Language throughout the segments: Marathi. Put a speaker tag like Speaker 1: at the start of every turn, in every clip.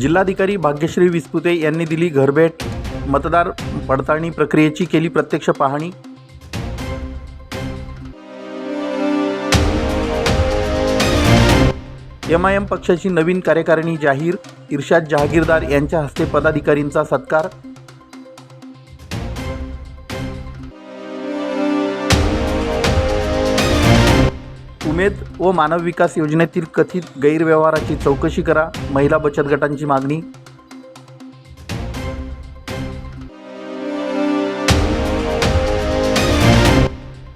Speaker 1: जिल्हाधिकारी भाग्यश्री विस्पुते यांनी दिली घरभेट, मतदार पडताळणी प्रक्रियेची केली प्रत्यक्ष पाहणी। एमआयएम पक्षाची नवीन कार्यकारिणी जाहीर, इर्शाद जहागीरदार यांच्या हस्ते पदाधिकारींचा सत्कार। उमेद व मानव विकास योजनेतील कथित गैरव्यवहाराची चौकशी करा, महिला बचत गटांची मागणी।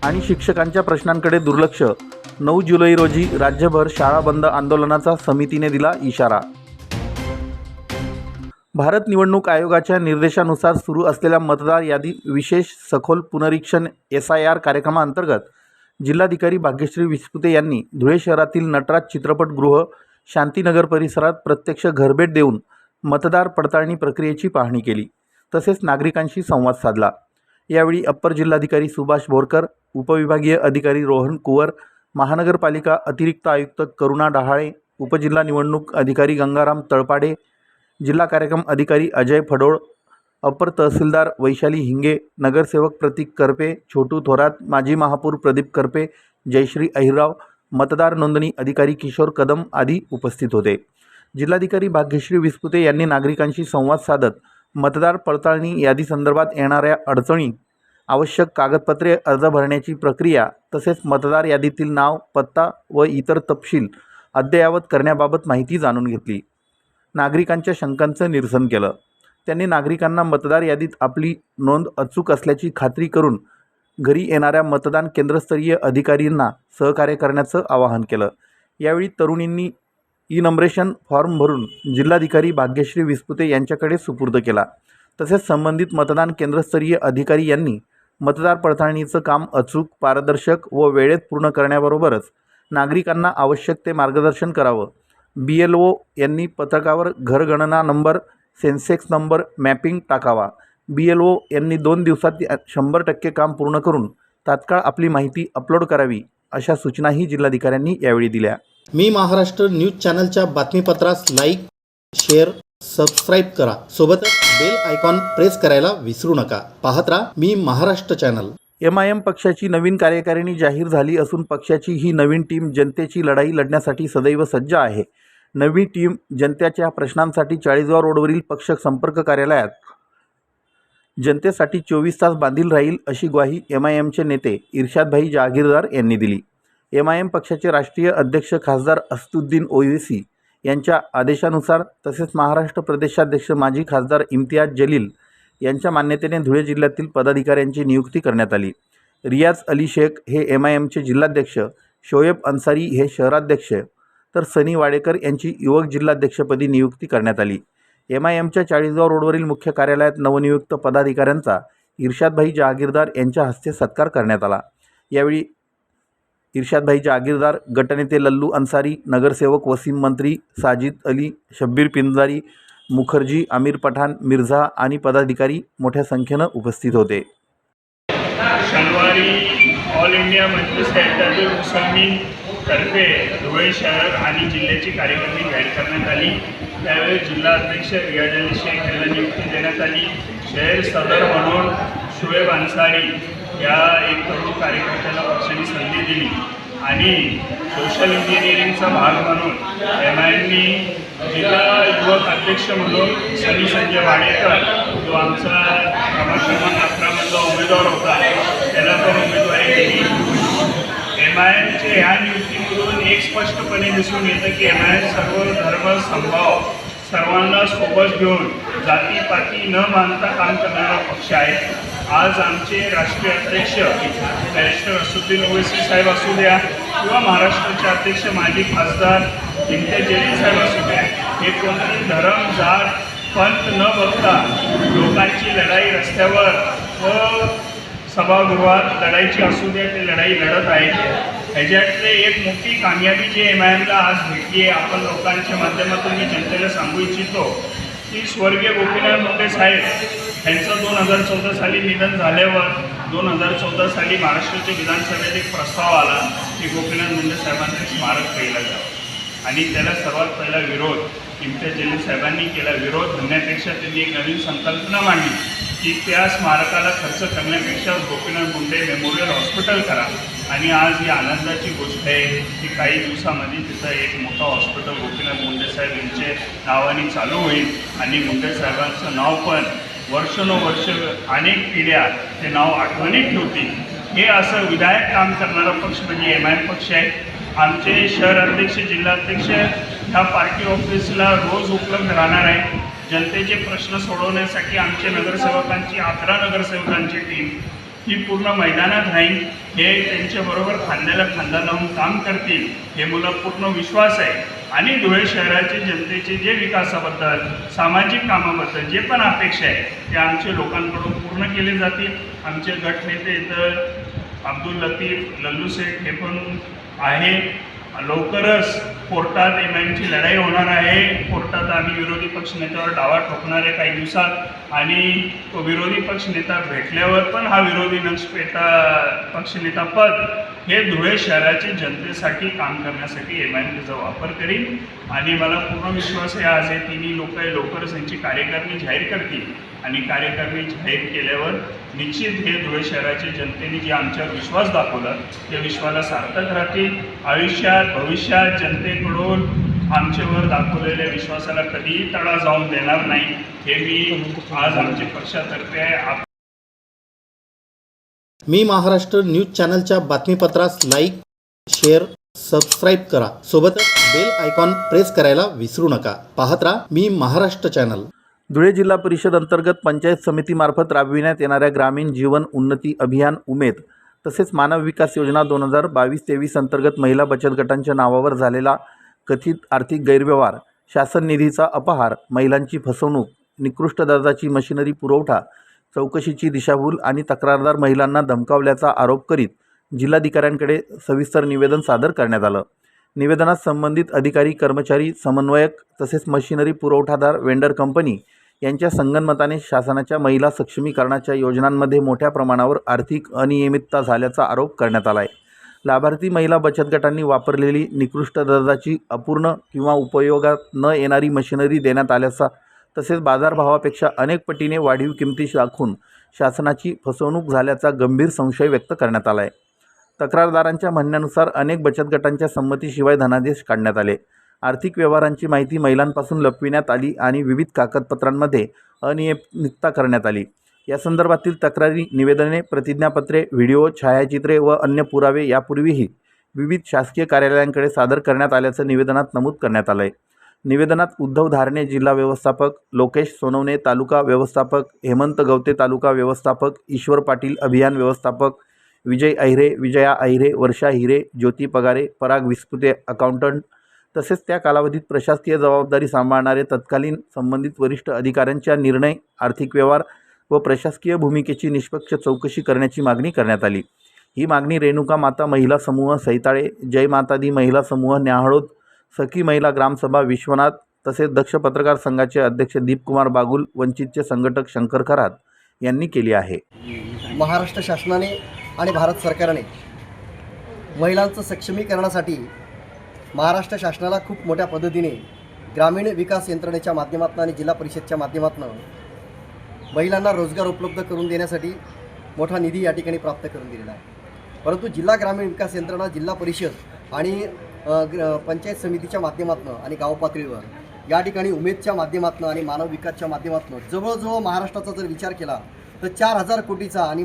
Speaker 1: आणि शिक्षकांच्या प्रश्नांकडे दुर्लक्ष, 9 जुलै रोजी राज्यभर शाळा बंद आंदोलनाचा समितीने दिला इशारा। भारत निवडणूक आयोगाच्या निर्देशानुसार सुरू असलेल्या मतदार यादी विशेष सखोल पुनरीक्षण SIR कार्यक्रमाअंतर्गत जिल्हाधिकारी भाग्यश्री विस्पुते यांनी धुळे शहरातील नटराज चित्रपटगृह, शांतीनगर परिसरात प्रत्यक्ष घरभेट देऊन मतदार पडताळणी प्रक्रियेची पाहणी केली, तसेच नागरिकांशी संवाद साधला। यावेळी अप्पर जिल्हाधिकारी सुभाष बोरकर, उपविभागीय अधिकारी रोहन कुवर, महानगरपालिका अतिरिक्त आयुक्त करुणा डहाळे, उपजिल्हा निवडणूक अधिकारी गंगाराम तळपाडे, जिल्हा कार्यक्रम अधिकारी अजय फडोळ, अप्पर तहसीलदार वैशाली हिंगे, नगरसेवक प्रतीक करपे, छोटू थोरात, माजी महापौर प्रदीप करपे, जयश्री अहिरराव, मतदार नोंदणी अधिकारी किशोर कदम आदी उपस्थित होते। जिल्हाधिकारी भाग्यश्री विस्पुते यांनी नागरिकांशी संवाद साधत मतदार पडताळणी यादीसंदर्भात येणाऱ्या अडचणी, आवश्यक कागदपत्रे, अर्ज भरण्याची प्रक्रिया तसेच मतदार यादीतील नाव, पत्ता व इतर तपशील अद्ययावत करण्याबाबत माहिती जाणून घेतली। नागरिकांच्या शंकांचं निरसन केलं। त्यांनी नागरिकांना मतदार यादीत आपली नोंद अचूक असल्याची खात्री करून घरी येणाऱ्या मतदान केंद्रस्तरीय अधिकाऱ्यांना सहकार्य करण्याचं आवाहन केलं। यावेळी तरुणींनी ई-नंबरेशन फॉर्म भरून जिल्हाधिकारी भाग्यश्री विस्पुते यांच्याकडे सुपूर्द केला। तसेच संबंधित मतदान केंद्रस्तरीय अधिकारी यांनी मतदार पडताळणीचं काम अचूक, पारदर्शक व वेळेत पूर्ण करण्याबरोबरच नागरिकांना आवश्यक ते मार्गदर्शन करावं। BLO यांनी पत्रकावर घरगणना नंबर, सेन्सेक्स नंबर, मॅपिंग टाकावा। BLO यांनी 2 दिवसात 100% काम पूर्ण करून तात्काळ आपली माहिती अपलोड करावी, अशा सूचनाही जिल्हाधिकाऱ्यांनी यावेळी दिल्या।
Speaker 2: मी महाराष्ट्र न्यूज चॅनलच्या बातमीपत्रास लाईक, शेअर, सबस्क्राईब करा। सोबतच बेल आयकॉन प्रेस करायला विसरू नका। पाहत राहा मी महाराष्ट्र चॅनल।
Speaker 1: एमआयएम पक्षाची नवीन कार्यकारिणी जाहीर झाली असून पक्षाची ही नवीन टीम जनतेची लढाई लढण्यासाठी सदैव सज्ज आहे। नवी टीम जनतेच्या प्रश्नांसाठी 40गाव रोडवरील पक्ष संपर्क कार्यालयात जनतेसाठी 24 तास बांधील राहील, अशी ग्वाही एमआयएमचे नेते इर्शादभाई जहागीरदार यांनी दिली। एमआयएम पक्षाचे राष्ट्रीय अध्यक्ष खासदार असदुद्दीन ओवैसी यांच्या आदेशानुसार तसेच महाराष्ट्र प्रदेशाध्यक्ष माजी खासदार इम्तियाज जलील यांच्या मान्यतेने धुळे जिल्ह्यातील पदाधिकाऱ्यांची नियुक्ती करण्यात आली। रियाज अली शेख हे एमआयएमचे जिल्हाध्यक्ष, शोएब अन्सारी हे शहराध्यक्ष, तर सनी वाडेकर यांची युवक जिल्हाध्यक्षपदी नियुक्ती करण्यात आली। एमआयएमच्या 40गाव रोडवरील मुख्य कार्यालयात नवनियुक्त पदाधिकाऱ्यांचा इर्शादभाई जहागीरदार यांच्या हस्ते सत्कार करण्यात आला। यावेळी इर्शादभाई जहागीरदार, गटनेते लल्लू अन्सारी, नगरसेवक वसीम मंत्री, साजिद अली, शब्बीर पिंजारी, मुखर्जी, आमिर पठाण, मिर्झा आणि पदाधिकारी मोठ्या संख्येनं उपस्थित होते।
Speaker 3: शनिवारी ऑल इंडिया मजलिस इत्तेहादुल मुसल्मीन तर्फे धुळे शहर आणि जिल्ह्याची कार्यकारिणी जाहीर करण्यात आली। त्यावेळी जिल्हा अध्यक्ष रियाज अली शेख यांना नियुक्ती देण्यात आली। शहर सदर म्हणून शोएब अन्सारी या एक तरुण कार्यकर्त्याला पक्षाने संधी दिली आणि सोशल इंजिनिअरिंगचा भाग म्हणून एमआयएमनी जिल्हा युवक अध्यक्ष म्हणून सनी संजय वाडेकर, जो आमचा क्रमांक 11 मधला उमेदवार होता, त्याला पण उमेदवारी दिली। एमआयएमचे ह्या नियुक्तीमधून एक स्पष्टपणे दिसून येतं की एमआयएम सर्व धर्म समभाव सर्वांना सोबत घेऊन जातीपाती न मानता काम करणारा पक्ष आहे। आज आमचे राष्ट्रीय अध्यक्ष बॅरिस्टर असदुद्दीन ओवैसी साहेब असू द्या किंवा महाराष्ट्राचे अध्यक्ष माजी खासदार इम्तियाज जलील साहेब असू द्या, हे कोणती धर्म, जात, पंथ न बघता लोकांची लढाई रस्त्यावर व सभागृहात लढाईची असू द्या, ते लढाई लढत आहेत। ह्याच्यातले एक मोठी कामयाबी जी एमआयएमला आज भेटली आहे, आपण लोकांच्या माध्यमातून मी जनतेला सांगू इच्छितो की स्वर्गीय गोपीनाथ मुंडे साहेब यांचं 2014 साली निधन झाल्यावर 2014 साली महाराष्ट्राच्या विधानसभेत एक प्रस्ताव आला की गोपीनाथ मुंडे साहेबांचं स्मारक केलं जावं। आणि त्याला सर्वात पहिला विरोध इम्तियाज जलील साहेबांनी केला. विरोध म्हणण्यापेक्षा त्यांनी एक नवीन संकल्पना मांडली की त्या स्मारकाला खर्च करण्यापेक्षा गोपीनाथ मुंडे मेमोरियल हॉस्पिटल करा. आणि आज ही आनंदाची गोष्ट आहे की काही दिवसामध्ये तिथं एक मोठं हॉस्पिटल गोपीनाथ मुंडे साहेब यांचे नावाने चालू होईल. आणि मुंडे साहेबांचं नाव पण वर्षानुवर्ष अनेक पिढ्या ते नाव आठवणीत ठेवतील. हे असं विधायक काम करणारा पक्ष म्हणजे MIM पक्ष आहे. आमचे शहर अध्यक्ष जिल्हाध्यक्ष ह्या पार्टी ऑफिसला रोज उपलब्ध राहणार आहे. जनतेचे प्रश्न सोडवण्यासाठी आमचे नगरसेवकांची 11 नगरसेवकांची टीम ही पूर्ण मैदानात राहील. हे त्यांच्याबरोबर खांद्याला खांदा लावून काम करतील हे मला पूर्ण विश्वास आहे. आणि धुळे शहराचे जनतेचे जे विकासाबद्दल सामाजिक कामाबद्दल जे पण अपेक्षा आहे ते आमचे लोकांकडून पूर्ण केले जातील. आमचे गटनेते इथं अब्दुल लतीफ लल्लू शेख हे पण आहे. लवकरच कोर्टात MIMची लढाई होणार आहे. कोर्टात आम्ही विरोधी पक्षनेत्यावर डावा ठोकणार आहे काही दिवसात. आणि तो विरोधी पक्षनेता भेटल्यावर पण हा विरोधी पक्षनेता पक्षनेतापद हे धुळे शहराच्या जनतेसाठी काम करण्यासाठी MIM त्याचा वापर करील. आणि मला पूर्ण विश्वास आहे आज हे तिन्ही लोक लवकरच यांची कार्यकारिणी जाहीर करतील. आणि कार्यकारिणी जाहीर केल्यावर निश्चित हे धुळे शहराच्या जनतेने जे आमच्यावर विश्वास दाखवला त्या विश्वाला सार्थक राहतील. आयुष्यात भविष्यात जनतेकडून आमच्यावर दाखवलेल्या विश्वासाला कधीही तडा जाऊन देणार नाही हे मी आज आमच्या पक्षातर्फे
Speaker 2: मी महाराष्ट्र न्यूज चॅनलच्या बातमीपत्रास लाईक, शेअर, सबस्क्राईब करा. सोबतच बेल आयकॉन प्रेस करायला विसरू नका. पाहत राहा मी महाराष्ट्र चॅनल.
Speaker 1: धुळे जिल्हा परिषद अंतर्गत पंचायत समितीमार्फत राबविण्यात येणाऱ्या ग्रामीण जीवन उन्नती अभियान उमेद तसेच मानव विकास योजना 2022-23 अंतर्गत महिला बचत गटांच्या नावावर झालेला कथित आर्थिक गैरव्यवहार, शासन निधीचा अपहार, महिलांची फसवणूक, निकृष्ट दर्जाची मशिनरी पुरवठा, चौकशीची दिशाभूल आणि तक्रारदार महिलांना धमकावल्याचा आरोप करीत जिल्हाधिकाऱ्यांकडे सविस्तर निवेदन सादर करण्यात आलं. निवेदनात संबंधित अधिकारी, कर्मचारी, समन्वयक तसेच मशिनरी पुरवठादार, वेंडर कंपनी यांच्या संगनमताने शासनाच्या महिला सक्षमीकरणाच्या योजनांमध्ये मोठ्या प्रमाणावर आर्थिक अनियमितता झाल्याचा आरोप करण्यात आला आहे. लाभार्थी महिला बचत गटांनी वापरलेली निकृष्ट दर्जाची, अपूर्ण किंवा उपयोगात न येणारी मशिनरी देण्यात आल्याचा तसेच बाजारभावापेक्षा अनेक पटीने वाढीव किमती दाखवून शासनाची फसवणूक झाल्याचा गंभीर संशय व्यक्त करण्यात आला आहे. तक्रारदारांच्या म्हणण्यानुसार अनेक बचत गटांच्या संमतीशिवाय धनादेश काढण्यात आले. आर्थिक व्यवहारांची माहिती महिलांपासून लपविण्यात आली आणि विविध कागदपत्रांमध्ये अनियमितता करण्यात आली. या संदर्भातील तक्रारी, निवेदने, प्रतिज्ञापत्रे, व्हिडिओ, छायाचित्रे व अन्य पुरावे यापूर्वीही विविध शासकीय कार्यालयांकडे सादर करण्यात आल्याचं निवेदनात नमूद करण्यात आलं आहे. निवेदनात उद्धव धारणे जिल्हा व्यवस्थापक, लोकेश सोनवणे तालुका व्यवस्थापक, हेमंत गवते तालुका व्यवस्थापक, ईश्वर पाटील अभियान व्यवस्थापक, विजय अहिरे, विजया अहिरे, वर्षा हिरे, ज्योती पगारे, पराग विस्पुते अकाउंटंट तसेच त्या कालावधीत प्रशासकीय जबाबदारी सांभाळणारे तत्कालीन संबंधित वरिष्ठ अधिकाऱ्यांच्या निर्णय, आर्थिक व्यवहार व प्रशासकीय भूमिकेची निष्पक्ष चौकशी करण्याची मागणी करण्यात आली. ही मागणी रेणुका माता महिला समूह सैताळे, जय मातादी महिला समूह न्याहाळोद, सखी महिला ग्रामसभा विश्वनाथ तसेच दक्ष पत्रकार संघाचे अध्यक्ष दीपकुमार बागुल, वंचितचे संघटक शंकर खरात यांनी केली आहे.
Speaker 4: महाराष्ट्र शासनाने आणि भारत सरकारने महिलांचं सक्षमीकरणासाठी महाराष्ट्र शासनाला खूप मोठ्या पद्धतीने ग्रामीण विकास यंत्रणेच्या माध्यमातून आणि जिल्हा परिषदच्या माध्यमातून महिलांना रोजगार उपलब्ध करून देण्यासाठी मोठा निधी या ठिकाणी प्राप्त करून दिलेला आहे. परंतु जिल्हा ग्रामीण विकास यंत्रणा, जिल्हा परिषद आणि पंचायत समितीच्या माध्यमातून आणि गाव पातळीवर या ठिकाणी उमेदच्या माध्यमातून आणि मानव विकासच्या माध्यमातून जवळजवळ महाराष्ट्राचा जर विचार केला तर 4,000 कोटीचा आणि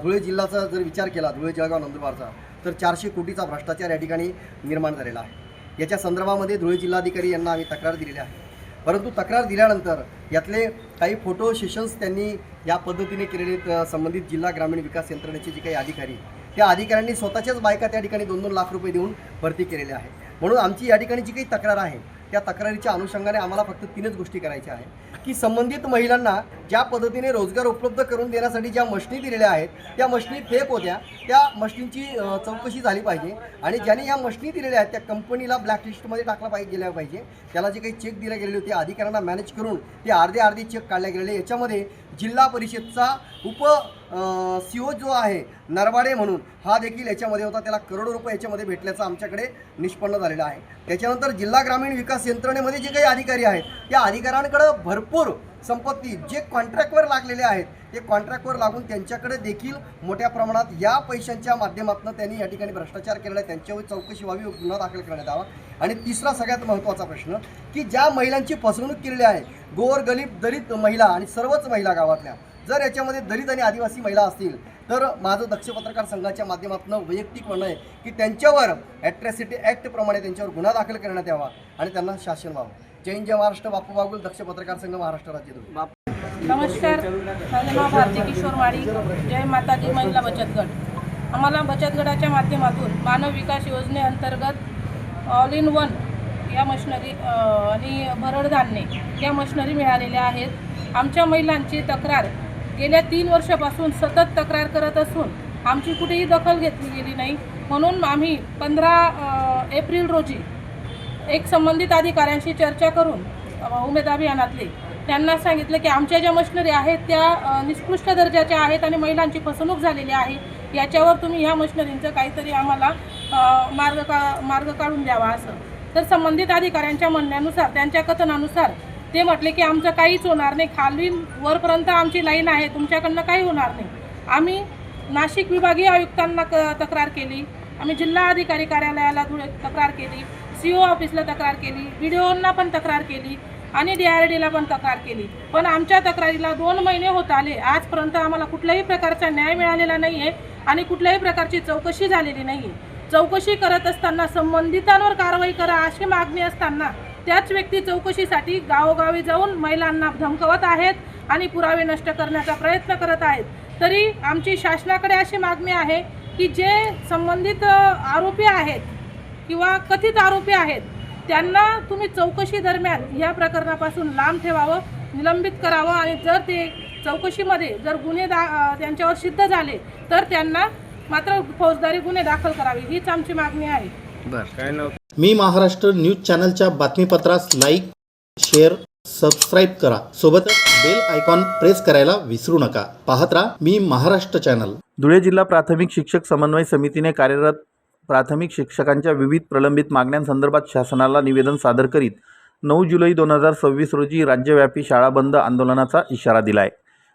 Speaker 4: धुळे जिल्ह्याचा जर विचार केला, धुळे, जळगाव, नंदुरबारचा, तर 400 कोटीचा भ्रष्टाचार या ठिकाणी निर्माण झालेला आहे. याच्या संदर्भामध्ये धुळे जिल्हाधिकारी यांना आम्ही तक्रार दिलेली आहे. परंतु तक्रार दिल्यानंतर यातले काही फोटो सेशन्स त्यांनी या पद्धतीने केलेले संबंधित जिल्हा ग्रामीण विकास यंत्रणेचे जे काही अधिकारी, त्या अधिकाऱ्यांनी स्वतःच्याच बायका त्या ठिकाणी 2-2 लाख रुपये देऊन भरती केलेले आहे. म्हणून आमची या ठिकाणी जी काही तक्रार आहे त्या तक्रारीच्या अनुषंगाने आम्हाला फक्त 3च गोष्टी करायच्या आहेत की संबंधित महिलांना ज्या पद्धतीने रोजगार उपलब्ध करून देण्यासाठी ज्या मशिनी दिलेल्या आहेत त्या मशिनी फेक होत्या, त्या मशिनींची चौकशी झाली पाहिजे आणि ज्यांनी ह्या मशिनी दिलेल्या आहेत त्या कंपनीला ब्लॅकलिस्टमध्ये टाकला गेल्या पाहिजे. त्याला जे काही चेक दिले गेलेले होते अधिकाऱ्यांना मॅनेज करून ते अर्धे चेक काढले गेलेले. याच्यामध्ये जिल्हा परिषदचा CO जो आहे नरवाडे म्हणून, हा देखील याच्यामध्ये होता. त्याला करोडो रुपये याच्यामध्ये भेटल्याचं आमच्याकडे निष्पन्न झालेलं आहे. त्याच्यानंतर जिल्हा ग्रामीण विकास यंत्रणेमध्ये जे काही अधिकारी आहेत, त्या अधिकाऱ्यांकडे भरपूर संपत्ती जे कॉन्ट्रॅक्टवर लागलेले आहेत, ते कॉन्ट्रॅक्टवर लागून त्यांच्याकडे देखील मोठ्या प्रमाणात या पैशांच्या माध्यमातून त्यांनी या ठिकाणी भ्रष्टाचार केलेला आहे. त्यांच्यावर चौकशी व्हावी, गुन्हा दाखल करण्यात यावा. आणि तिसरा सगळ्यात महत्त्वाचा प्रश्न की ज्या महिलांची फसवणूक केलेली आहे, गोरगरीब दलित महिला आणि सर्वच महिला गावातल्या, जर याच्यामध्ये दलित आणि आदिवासी महिला असतील तर माझं दक्ष पत्रकार संघाच्या माध्यमातून वैयक्तिक म्हणणं आहे की त्यांच्यावर ॲट्रॉसिटी ॲक्टप्रमाणे त्यांच्यावर गुन्हा दाखल करण्यात यावा आणि त्यांना शासन व्हावं. जय हिंद, जय महाराष्ट्र. बापू बागुल, दक्ष पत्रकार संघ, महाराष्ट्र राज्य.
Speaker 5: नमस्कार, माझं नाव भारती किशोर माळी. जय माताजी महिला बचत गट. आम्हाला बचत गटाच्या माध्यमातून मानव विकास योजनेअंतर्गत ऑल इन वन या मशिनरी आणि भरड धान्य या मशिनरी मिळालेल्या आहेत. आमच्या महिलांची तक्रार गेल्या 3 वर्षापासून सतत तक्रार करत असून आमची कुठेही दखल घेतली गेली नाही. म्हणून आम्ही 15 एप्रिल रोजी एक संबंधित अधिकाऱ्यांशी चर्चा करून उमेद अभियानातले त्यांना सांगितलं की आमच्या ज्या मशिनरी आहेत त्या निकृष्ट दर्जाच्या आहेत आणि महिलांची फसवणूक झालेली आहे. याच्यावर तुम्ही ह्या मशिनरींचं काहीतरी आम्हाला मार्ग काढून द्यावा असं. तर संबंधित अधिकाऱ्यांच्या म्हणण्यानुसार, त्यांच्या कथनानुसार ते म्हटले की आमचं काहीच होणार नाही, खाली वरपर्यंत आमची लाईन आहे, तुमच्याकडनं काही होणार नाही. आम्ही नाशिक विभागीय आयुक्तांना तक्रार केली, आम्ही जिल्हा अधिकारी कार्यालयाला तक्रार केली, CO ऑफिसला तक्रार केली, BDOंना पण तक्रार केली आणि DRDला पण तक्रार केली. पण आमच्या तक्रारीला 2 महिने होत आले. आजपर्यंत आम्हाला कुठल्याही प्रकारचा न्याय मिळालेला नाही आहे आणि कुठल्याही प्रकारची चौकशी झालेली नाही आहे. चौकशी करत असताना संबंधितांवर कारवाई करा अशी मागणी असताना त्याच व्यक्ती चौकशीसाठी गावोगावी जाऊन महिलांना धमकवत आहेत आणि पुरावे नष्ट करण्याचा प्रयत्न करत आहेत. तरी आमची शासनाकडे अशी मागणी आहे की जे संबंधित आरोपी आहेत किंवा कथित आरोपी आहेत त्यांना तुम्ही चौकशी दरम्यान या प्रकरणापासून लांब ठेवावं, निलंबित करावं आणि जर ते चौकशीमध्ये जर गुन्हे त्यांच्यावर सिद्ध झाले तर त्यांना मात्र फौजदारी गुन्हे दाखल करावे, हीच आमची मागणी आहे.
Speaker 2: मी महाराष्ट्र न्यूज चॅनलच्या बातमीपत्रास लाईक, शेअर, सबस्क्राईब करा. सोबतच बेल आयकॉन प्रेस करायला विसरू नका. पाहत राहा मी महाराष्ट्र चॅनल.
Speaker 1: धुळे जिल्हा प्राथमिक शिक्षक समन्वय समितीने कार्यरत प्राथमिक शिक्षकांच्या विविध प्रलंबित मागण्यांसंदर्भात शासनाला निवेदन सादर करीत 9 जुलै 2026 रोजी राज्यव्यापी शाळा बंद आंदोलनाचा इशारा दिला आहे.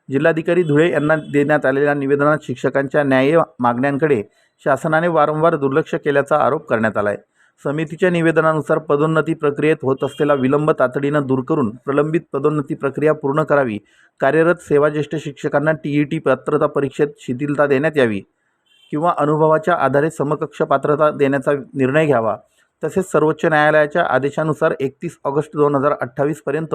Speaker 1: जिल्हाधिकारी धुळे यांना देण्यात आलेल्या निवेदनात शिक्षकांच्या न्याय्य मागण्यांकडे शासनाने वारंवार दुर्लक्ष केल्याचा आरोप करण्यात आला आहे. समितीच्या निवेदनानुसार पदोन्नती प्रक्रियेत होत असलेला विलंब तातडीनं दूर करून प्रलंबित पदोन्नती प्रक्रिया पूर्ण करावी, कार्यरत सेवाज्येष्ठ शिक्षकांना TET पात्रता परीक्षेत शिथिलता देण्यात यावी किंवा अनुभवाच्या आधारे समकक्ष पात्रता देण्याचा निर्णय घ्यावा, तसेच सर्वोच्च न्यायालयाच्या आदेशानुसार 31 ऑगस्ट 2028 पर्यंत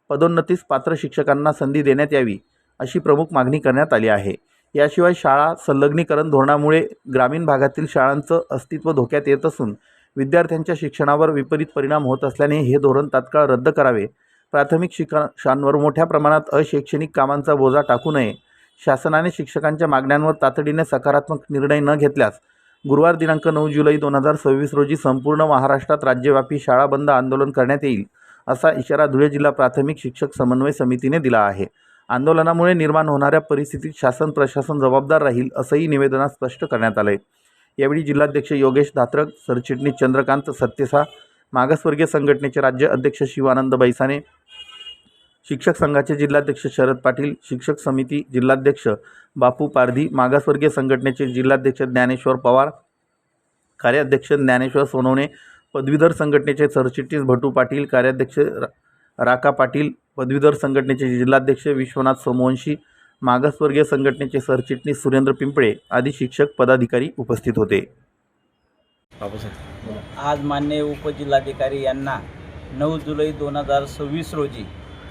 Speaker 1: पदोन्नतीस पात्र शिक्षकांना संधी देण्यात यावी अशी प्रमुख मागणी करण्यात आली आहे. याशिवाय शाळा संलग्नीकरण धोरणामुळे ग्रामीण भागातील शाळांचं अस्तित्व धोक्यात येत असून विद्यार्थ्यांच्या शिक्षणावर विपरीत परिणाम होत असल्याने हे धोरण तात्काळ रद्द करावे. प्राथमिक शिक्षकांवर मोठ्या प्रमाणात अशैक्षणिक कामांचा बोजा टाकू नये. शासनाने शिक्षकांच्या मागण्यांवर तातडीने सकारात्मक निर्णय न घेतल्यास गुरुवार दिनांक 9 जुलै 2026 रोजी संपूर्ण महाराष्ट्रात राज्यव्यापी शाळा बंद आंदोलन करण्यात येईल असा इशारा धुळे जिल्हा प्राथमिक शिक्षक समन्वय समितीने दिला आहे. आंदोलनामुळे निर्माण होणाऱ्या परिस्थितीत शासन प्रशासन जबाबदार राहील असंही निवेदनात स्पष्ट करण्यात आलं आहे. यावेळी जिल्हाध्यक्ष योगेश धात्रक, सरचिटणीस चंद्रकांत सत्तेसा, मागासवर्गीय संघटनेचे राज्य अध्यक्ष शिवानंद बैसाने, शिक्षक संघाचे जिल्हाध्यक्ष शरद पाटील, शिक्षक समिती जिल्हाध्यक्ष बापू पारधी, मागासवर्गीय संघटनेचे जिल्हाध्यक्ष ज्ञानेश्वर पवार, कार्याध्यक्ष ज्ञानेश्वर सोनवणे, पदवीधर संघटनेचे सरचिटणीस भटू पाटील, कार्याध्यक्ष राका पाटील, पदवीधर संघटनेचे जिल्हाध्यक्ष विश्वनाथ सोमवंशी, मागासवर्गीय संघटनेचे सरचिटणीस सुरेंद्र पिंपळे आदी शिक्षक पदाधिकारी उपस्थित होते.
Speaker 6: आज माननीय उपजिल्हाधिकारी यांना 9 जुलै 2026 रोजी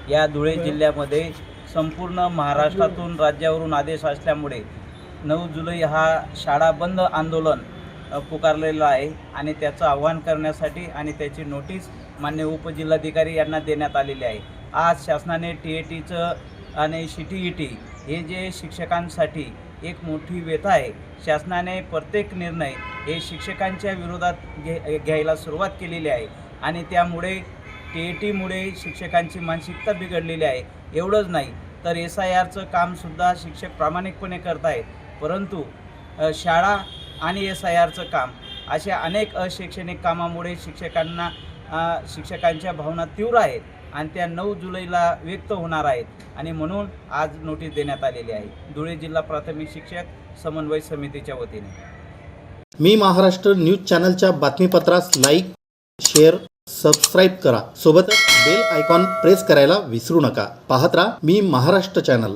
Speaker 6: या धुळे जिल्ह्यामध्ये संपूर्ण महाराष्ट्रातून राज्यावरून आदेश असल्यामुळे 9 जुलै हा शाळा बंद आंदोलन पुकारलेलं आहे आणि त्याचं आव्हान करण्यासाठी आणि त्याची नोटीस माननीय उपजिल्हाधिकारी यांना देण्यात आलेली आहे. आज शासनाने TETचं आणि CTET हे जे शिक्षकांसाठी एक मोठी व्यथा आहे. शासनाने प्रत्येक निर्णय हे शिक्षकांच्या विरोधात घ्यायला सुरुवात केलेली आहे आणि त्यामुळे TETमुळे शिक्षकांची मानसिकता बिघडलेली आहे. एवढंच नाही तर SIRचं कामसुद्धा शिक्षक प्रामाणिकपणे करत आहेत, परंतु शाळा आणि SIRचं काम अशा अनेक अशैक्षणिक कामामुळे शिक्षकांच्या भावना तीव्र आहेत आणि त्या 9 जुलैला व्यक्त होणार आहेत आणि म्हणून आज नोटीस देण्यात आलेली आहे. धुळे जिल्हा प्राथमिक शिक्षक समन्वय समितीच्या वतीने.
Speaker 2: मी महाराष्ट्र न्यूज चॅनलच्या बातमीपत्रास लाईक, शेअर, सबस्क्राईब करा. सोबतच बेल आयकॉन प्रेस करायला विसरू नका. पाहत राहा मी महाराष्ट्र चॅनल.